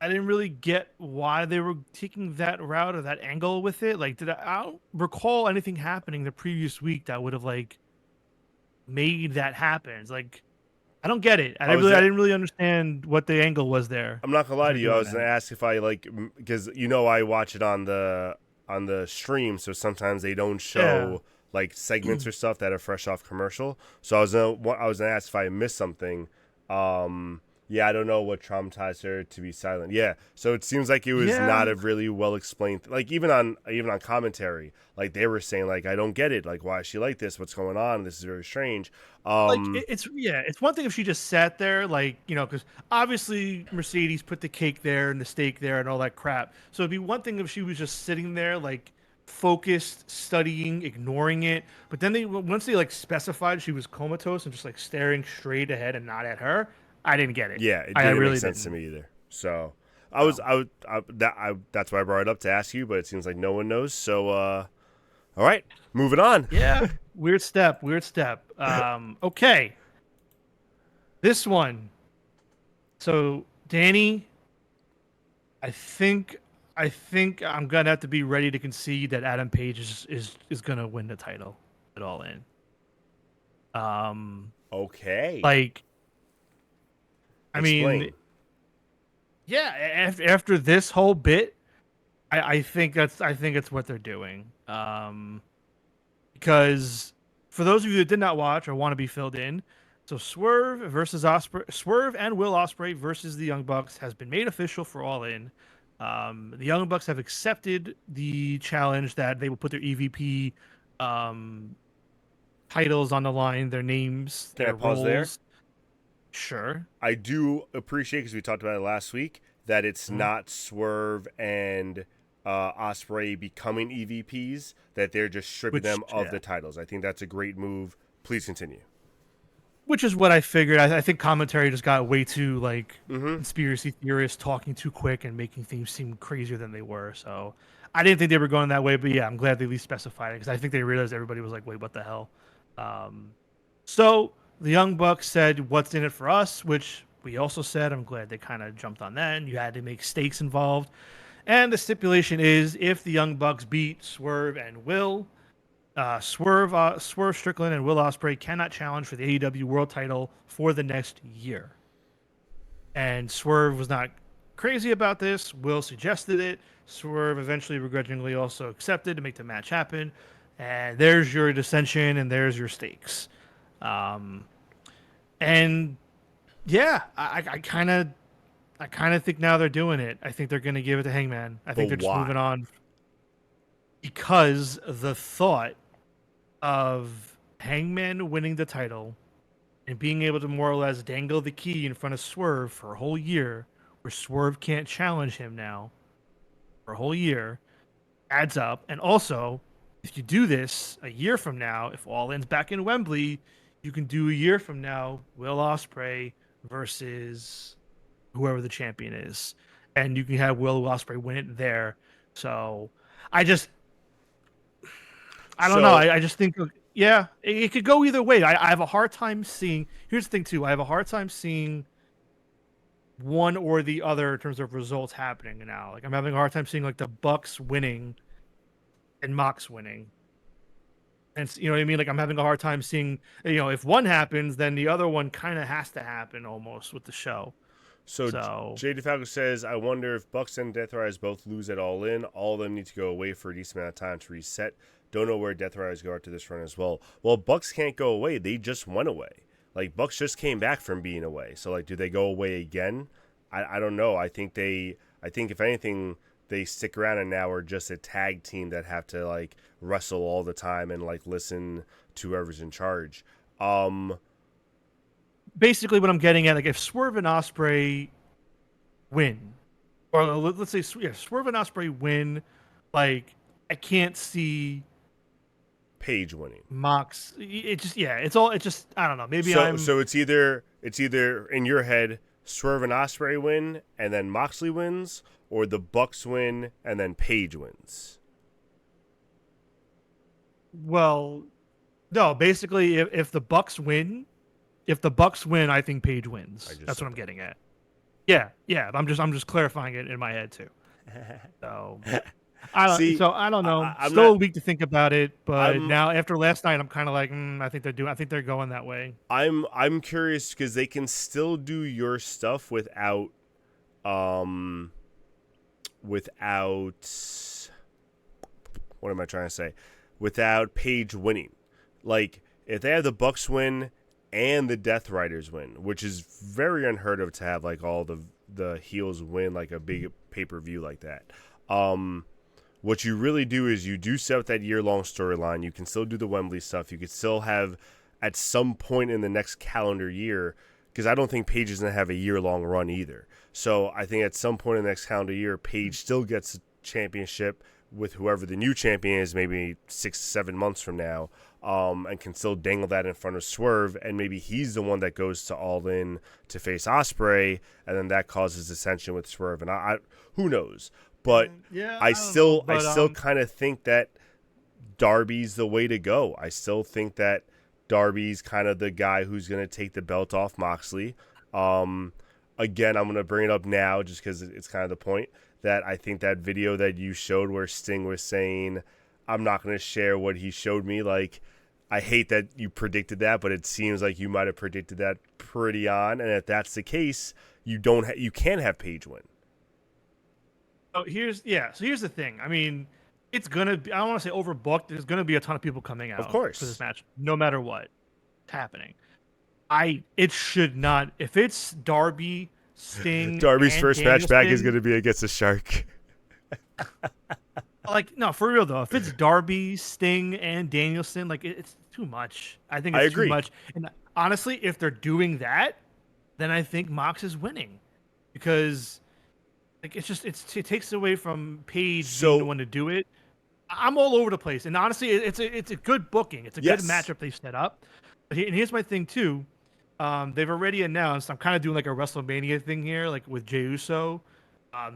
I didn't really get why they were taking that route or that angle with it. Like, I don't recall anything happening the previous week that would have like made that happen. It's like I don't get it. I was I didn't really understand what the angle was there I'm not gonna lie for to you. I doing was gonna that. ask if I like because I watch it on the stream, so sometimes they don't Yeah. show like segments or stuff that are fresh off commercial. So I was gonna ask if I missed something. Yeah, I don't know what traumatized her to be silent. Yeah, so it seems like it was Yeah. not a really well explained. Like even on commentary, like they were saying like I don't get it. Like why is she like this? What's going on? This is very strange. Like Um, it's one thing if she just sat there, like because obviously Mercedes put the cake there and the steak there and all that crap. So it'd be one thing if she was just sitting there, like focused, studying, ignoring it. But then once they like specified she was comatose and just like staring straight ahead and not at her, I didn't get it. Yeah, it I didn't make really sense to didn't. me either. So So that's why I brought it up to ask you, but it seems like no one knows. So all right, moving on. yeah, weird step, weird step. Okay, this one. So Danny, I think I'm gonna have to be ready to concede that Adam Page is gonna win the title at All In. Um, Okay, like I mean, explain. yeah, after this whole bit, I think it's what they're doing. Because for those of you that did not watch or want to be filled in, so Swerve and Will Ospreay versus the Young Bucks has been made official for All In. The Young Bucks have accepted the challenge that they will put their EVP um, titles on the line, their names, Can I their pause there? roles. Sure. I do appreciate because we talked about it last week that it's Mhm. not Swerve and Osprey becoming EVPs; that they're just stripping Which them of yeah, the titles. I think that's a great move. Please continue. which is what I figured. I think commentary just got way too like Mm-hmm. conspiracy theorists talking too quick and making things seem crazier than they were. So I didn't think they were going that way, but yeah, I'm glad they at least specified it because I think they realized everybody was like, "Wait, what the hell?" Um, so the Young Bucks said, "What's in it for us?" Which we also said. I'm glad they kind of jumped on that, and you had to make stakes involved. And the stipulation is if the Young Bucks beat Swerve and Will, Swerve Strickland and Will Ospreay cannot challenge for the AEW World Title for the next year. And Swerve was not crazy about this. Will suggested it. Swerve eventually, begrudgingly, also accepted to make the match happen. And there's your dissension, and there's your stakes. Um, and yeah, I kind of think now they're doing it. I think they're going to give it to Hangman. I But think they're just moving why? on because the thought of Hangman winning the title and being able to more or less dangle the key in front of Swerve for a whole year, where Swerve can't challenge him now for a whole year, adds up. And also, if you do this a year from now, if All In's back in Wembley, you can do a year from now Will Ospreay versus whoever the champion is, and you can have Will Ospreay win it there. So I just I don't know. So I just think yeah, it could go either way. I have a hard time seeing. Here's the thing too. I have a hard time seeing one or the other in terms of results happening now. Like I'm having a hard time seeing like the Bucks winning and Mox winning. And you know what I mean? Like I'm having a hard time seeing, if one happens, then the other one kind of has to happen almost with the show. So Jay DeFalco says, I wonder if Bucks and Death Riders both lose at All In. All of them need to go away for a decent amount of time to reset. Don't know where Death Riders go after this run as well. Well, Bucks can't go away. They just went away. Like, Bucks just came back from being away. So, like, do they go away again? I don't know. I think if anything, they stick around and now are just a tag team that have to, like, wrestle all the time and, like, listen to whoever's in charge. basically what I'm getting at, like if Swerve and Osprey win, or let's say Swerve and Osprey win, like I can't see Page winning. Mox. It's just I don't know. Maybe so it's either in your head Swerve and Osprey win and then Moxley wins, or the Bucks win and then Page wins. well, no. Basically, if the Bucks win, I think Page wins. That's what I'm getting at. Yeah. I'm just clarifying it in my head too. So I don't know. I'm Still not, a week to think about it, but now after last night, I'm kind of like, I think they're going that way. I'm curious because they can still do your stuff without what am I trying to say? Without Page winning. Like if they have the Bucks win and the Death Riders win, which is very unheard of to have like all the heels win like a big pay-per-view like that. What you really do is you do set up that year-long storyline. You can still do the Wembley stuff. You could still have at some point in the next calendar year, because I don't think Page is going to have a year-long run either. So I think at some point in the next calendar year, Page still gets a championship with whoever the new champion is, maybe 6-7 months from now, and can still dangle that in front of Swerve, and maybe he's the one that goes to All In to face Ospreay, and then that causes dissension with Swerve, and I who knows? But I still kind of think that Darby's the way to go. I still think that Darby's kind of the guy who's going to take the belt off Moxley. Again, I'm going to bring it up now just because it's kind of the point that I think that video that you showed where Sting was saying, I'm not going to share what he showed me. Like, I hate that you predicted that, but it seems like you might have predicted that pretty on. And if that's the case, you can have Page win. So here's the thing. I mean, it's gonna be, I don't want to say overbooked. There's gonna be a ton of people coming out, of course, for this match, no matter what. It's happening. It should not. If it's Darby, Sting, Darby's and first Danielson, match back is going to be against a Shark. Like, no, for real though. If it's Darby, Sting, and Danielson, like it's too much. I think it's too much. And honestly, if they're doing that, then I think Mox is winning, because like it takes away from Page being the one to do it. I'm all over the place, and honestly, it's a good booking. It's a good matchup they've set up. But here's my thing too. They've already announced. I'm kind of doing like a WrestleMania thing here, like with Jey Uso,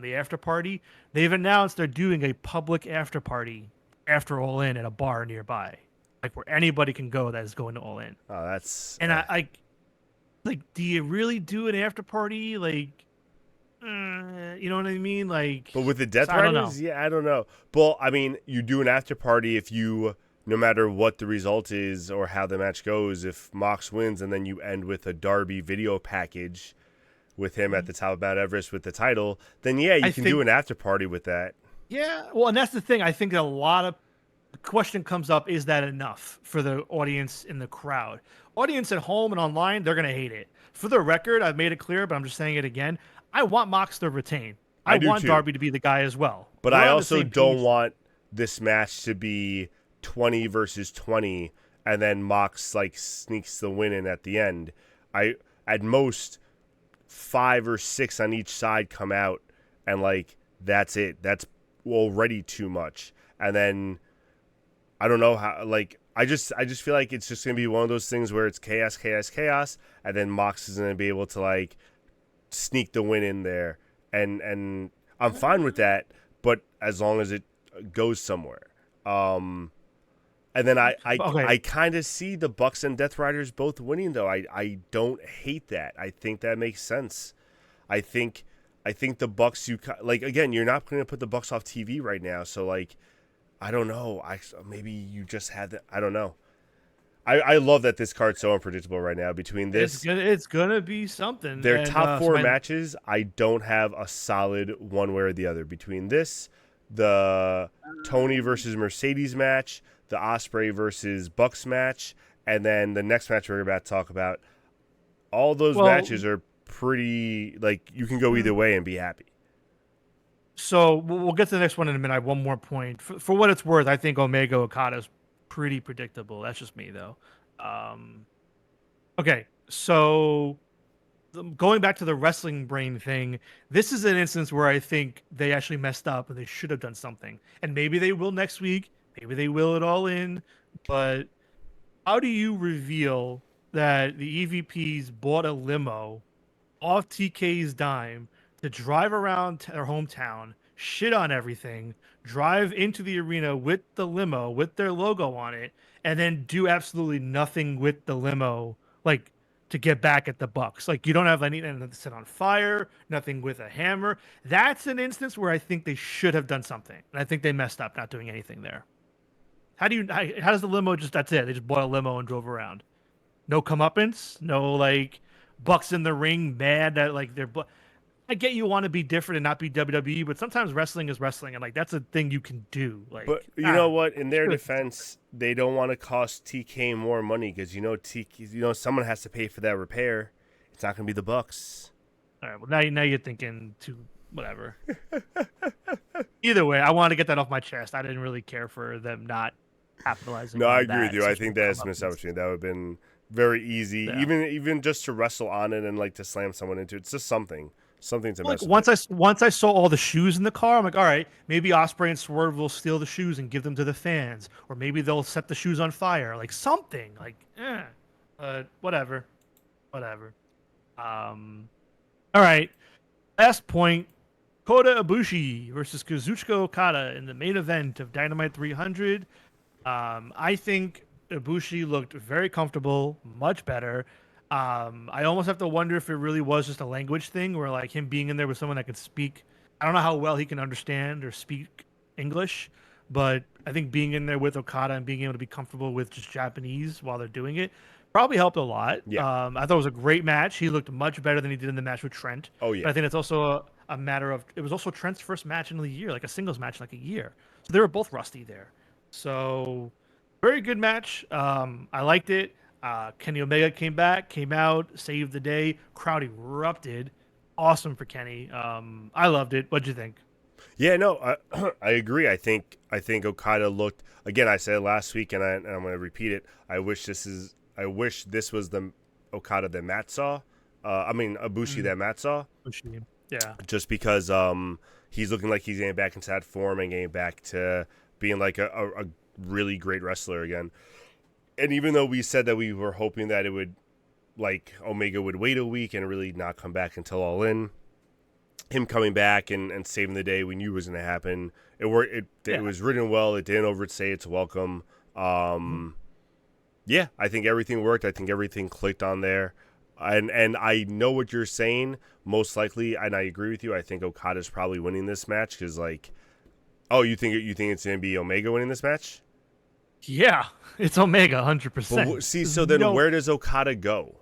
the after party. They've announced they're doing a public after party after All In at a bar nearby, like where anybody can go that is going to All In. Oh, that's I like. Do you really do an after party? Like, you know what I mean? Like, but with the Death Riders, I don't know. Well, I mean, you do an after party if you, no matter what the result is or how the match goes, if Mox wins and then you end with a Darby video package with him at the top of Mount Everest with the title, then you can do an after party with that. Yeah, well, and that's the thing. I think a lot of the question comes up: is that enough for the audience in the crowd? Audience at home and online, they're gonna hate it. For the record, I've made it clear, but I'm just saying it again. I want Mox to retain. I want Darby to be the guy as well. But I also don't want this match to be 20 versus 20 and then Mox like sneaks the win in at the end. At most 5 or 6 on each side come out and like that's it. That's already too much. and then I don't know how. Like I just feel like it's just gonna be one of those things where it's chaos, chaos, chaos, and then Mox is gonna be able to like sneak the win in there, and I'm fine with that, but as long as it goes somewhere. And then Okay. I kind of see the Bucks and Death Riders both winning though. I don't hate that. I think that makes sense. I think the Bucks like again, you're not going to put the Bucks off TV right now, so like I don't know. Maybe you just had that. I don't know. I love that this card's so unpredictable right now. Between this, It's gonna be something. their And, top so four my- matches, I don't have a solid one way or the other. Between this, the Tony versus Mercedes match, the Osprey versus Bucks match, and then the next match we're about to talk about, all those matches are pretty, like, you can go either way and be happy. So we'll get to the next one in a minute. I have one more point. For what it's worth, I think Omega Okada is pretty predictable. That's just me, though. Okay, so going back to the wrestling brain thing, this is an instance where I think they actually messed up and they should have done something. And maybe they will next week. Maybe they will it all in. But how do you reveal that the EVPs bought a limo off TK's dime to drive around their hometown, shit on everything, drive into the arena with the limo with their logo on it, and then do absolutely nothing with the limo, like to get back at the Bucks? Like you don't have anything to set on fire, nothing with a hammer. That's an instance where I think they should have done something, and I think they messed up not doing anything there. How does the limo just? That's it. They just bought a limo and drove around. No comeuppance, no like Bucks in the ring mad that like they're. I get you want to be different and not be WWE, but sometimes wrestling is wrestling, and like that's a thing you can do. Like, But you know what? In their defense, they don't want to cost TK more money because someone has to pay for that repair. It's not going to be the Bucks. All right, well now you're thinking to whatever. Either way, I wanted to get that off my chest. I didn't really care for them not capitalizing. No, on I agree that, with you. I think that's a comeuppance. missed opportunity. That would have been very easy, Yeah. even just to wrestle on it and like to slam someone into it. It's just something to Like mess with. once I saw all the shoes in the car, I'm like, all right, maybe Osprey and Swerve will steal the shoes and give them to the fans, or maybe they'll set the shoes on fire, like something, like whatever. All right, last point: Kota Ibushi versus Kazuchika Okada in the main event of Dynamite 300. I think Ibushi looked very comfortable, much better. I almost have to wonder if it really was just a language thing, where like him being in there with someone that could speak. I don't know how well he can understand or speak English, but I think being in there with Okada and being able to be comfortable with just Japanese while they're doing it probably helped a lot. Yeah. I thought it was a great match. He looked much better than he did in the match with Trent. Oh yeah. But I think it's also a matter of it was also Trent's first match in the year, like a singles match, like a year. So they were both rusty there. So very good match. I liked it. Kenny Omega came out, saved the day. Crowd erupted. Awesome for Kenny. I loved it. What'd you think? Yeah, no, I agree. I think Okada looked, again, I said it last week, and I'm going to repeat it. I wish this was the Okada that Matt saw. Ibushi that Matt saw. Yeah. Just because he's looking like he's getting back into that form and getting back to being like a really great wrestler again. And even though we said that we were hoping that it would, like, Omega would wait a week and really not come back until All In, him coming back and saving the day, we knew was going to happen. It worked. It was written well. It didn't overstay its welcome. Yeah, I think everything worked. I think everything clicked on there. And I know what you're saying, most likely, and I agree with you. I think Okada's probably winning this match because, like, oh, you think it's going to be Omega winning this match? Yeah, it's Omega, 100%. But see, so then where does Okada go?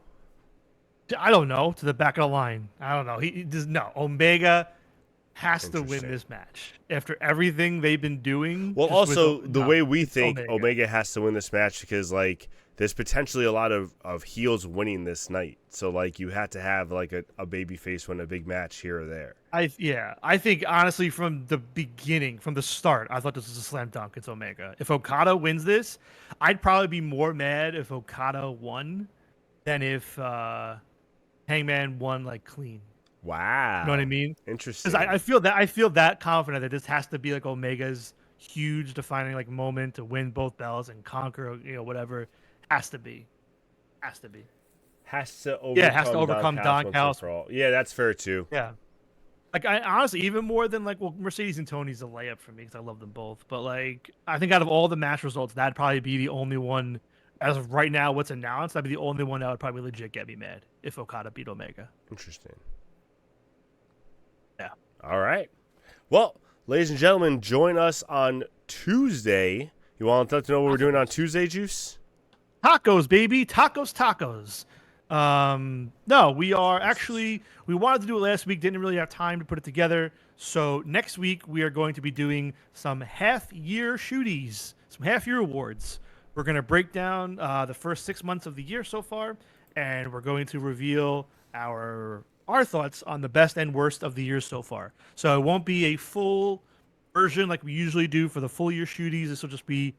I don't know. To the back of the line. I don't know. He does no. Omega has to win this match after everything they've been doing. Well, also the way we think Omega has to win this match because, like, there's potentially a lot of heels winning this night. So, like, you had to have like a baby face win a big match here or there. I think honestly from the beginning, from the start, I thought this was a slam dunk. It's Omega. If Okada wins this, I'd probably be more mad if Okada won than if Hangman won like clean. Wow. You know what I mean? Interesting. Because I feel that confident that this has to be like Omega's huge defining like moment to win both belts and conquer, whatever. Has to be. Has to Yeah, it has to overcome overcome Don Don Callis once Callis. and for all. Yeah, that's fair too. Yeah. Like I honestly, even more than like, well, Mercedes and Tony's a layup for me because I love them both. But like, I think out of all the match results, that'd probably be the only one as of right now. What's announced, that'd be the only one that would probably legit get me mad if Okada beat Omega. Interesting. Yeah. All right. Well, ladies and gentlemen, join us on Tuesday. You want to know what we're doing on Tuesday, Juice? Tacos, baby. Tacos. No, we are actually, we wanted to do it last week, didn't really have time to put it together. So next week we are going to be doing some half-year shooties, some half-year awards. We're going to break down the first 6 months of the year so far, and we're going to reveal our thoughts on the best and worst of the year so far. So it won't be a full version like we usually do for the full year shooties. This will just be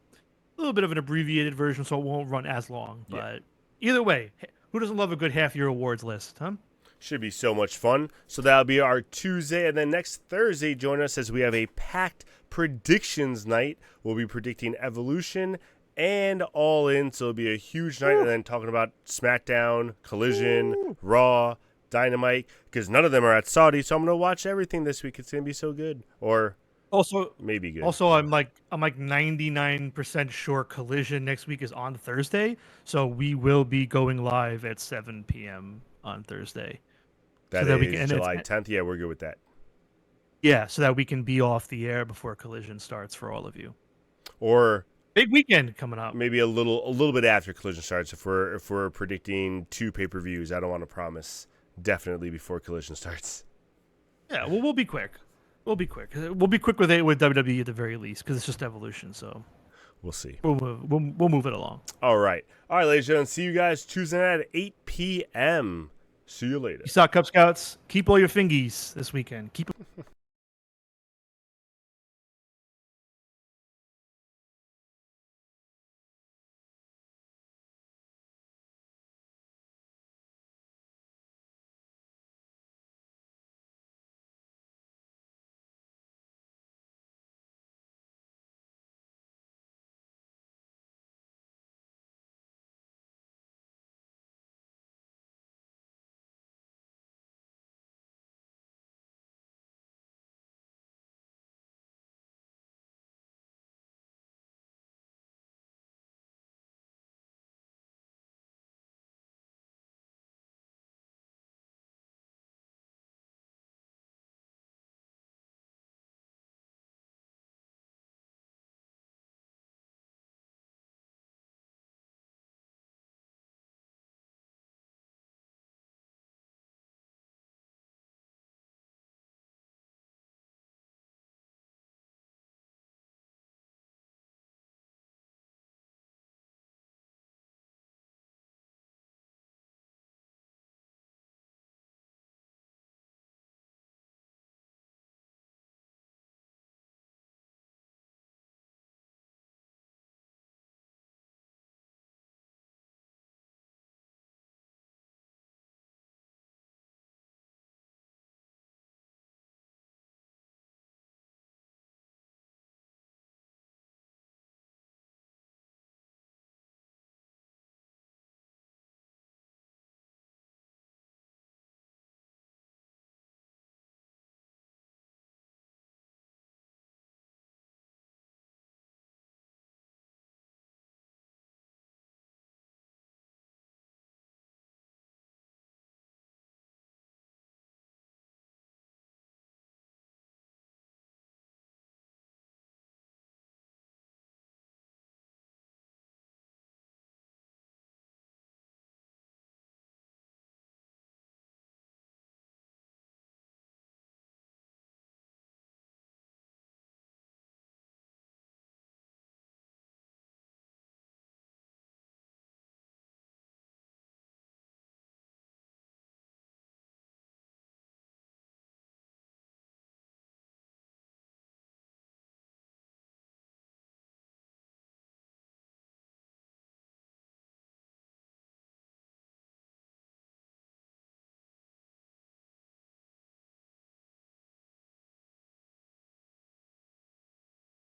a little bit of an abbreviated version, so it won't run as long. But either way, who doesn't love a good half-year awards list, huh? Should be so much fun. So that'll be our Tuesday. And then next Thursday, join us as we have a packed predictions night. We'll be predicting Evolution and All In. So it'll be a huge night. And then talking about SmackDown, Collision, Raw, Dynamite. Because none of them are at Saudi. So I'm going to watch everything this week. It's going to be so good. Or also maybe good. Also, I'm like 99% sure Collision next week is on Thursday. So we will be going live at 7 p.m. on Thursday. That so is July 10th. Yeah, we're good with that. Yeah, so that we can be off the air before Collision starts for all of you. Or big weekend coming up. Maybe a little bit after Collision starts. If we're predicting 2 pay-per-views, I don't want to promise definitely before Collision starts. Yeah, well, we'll be quick. We'll be quick. We'll be quick with it with WWE at the very least because it's just Evolution. So we'll see. We'll move it along. All right, ladies and gentlemen. See you guys Tuesday night at 8 p.m. See you later. Peace out, Cub Scouts. Keep all your fingies this weekend. Keep